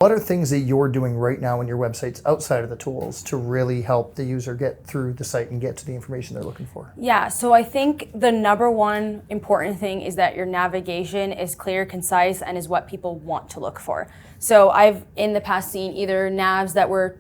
What are things that you're doing right now on your websites outside of the tools to really help the user get through the site and get to the information they're looking for? Yeah, so I think the number one important thing is that your navigation is clear, concise, and is what people want to look for. So I've in the past seen either navs that were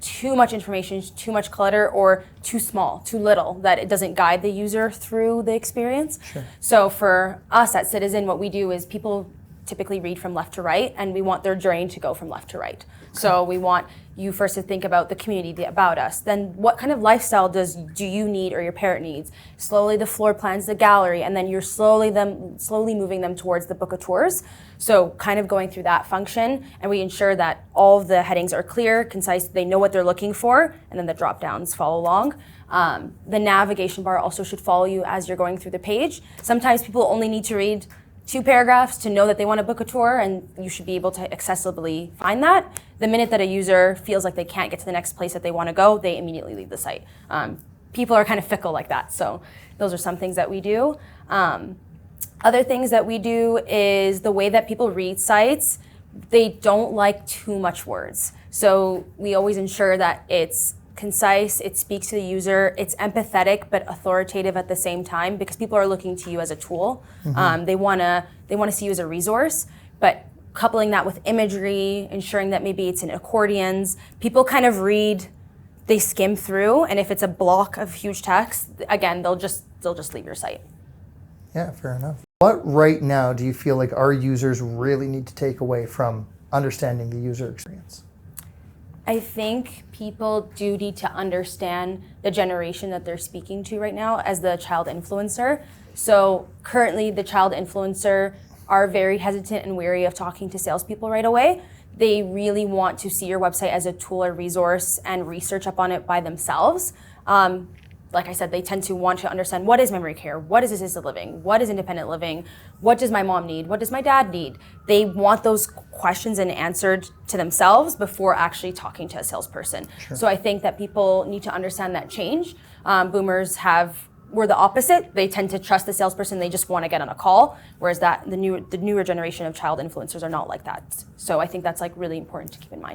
too much information, too much clutter, or too small, too little, that it doesn't guide the user through the experience. Sure. So for us at Citizen, what we do is people typically read from left to right, and we want their journey to go from left to right. So we want you first to think about the community, the about us, then what kind of lifestyle do you need or your parent needs, slowly the floor plans, the gallery, and then you're slowly moving them towards the book of tours. So kind of going through that function, and we ensure that all of the headings are clear, concise, they know what they're looking for, and then the drop downs follow along. The navigation bar also should follow you as you're going through the page. Sometimes people only need to read 2 paragraphs to know that they want to book a tour, and you should be able to accessibly find that. The minute that a user feels like they can't get to the next place that they want to go, they immediately leave the site. People are kind of fickle like that, so those are some things that we do. Other things that we do is the way that people read sites, they don't like too much words. So we always ensure that it's concise, it speaks to the user, it's empathetic but authoritative at the same time, because people are looking to you as a tool. Mm-hmm. They wanna see you as a resource, but coupling that with imagery, ensuring that maybe it's in accordions. People kind of read, they skim through, and if it's a block of huge text, again, they'll just leave your site. Yeah, fair enough. What right now do you feel like our users really need to take away from understanding the user experience? I think people do need to understand the generation that they're speaking to right now as the child influencer. So currently the child influencer are very hesitant and wary of talking to salespeople right away. They really want to see your website as a tool or resource and research up on it by themselves. Like I said, they tend to want to understand, what is memory care? What is assisted living? What is independent living? What does my mom need? What does my dad need? They want those questions and answered to themselves before actually talking to a salesperson. Sure. So I think that people need to understand that change. Boomers were the opposite. They tend to trust the salesperson. They just want to get on a call, whereas the newer generation of child influencers are not like that. So I think that's like really important to keep in mind.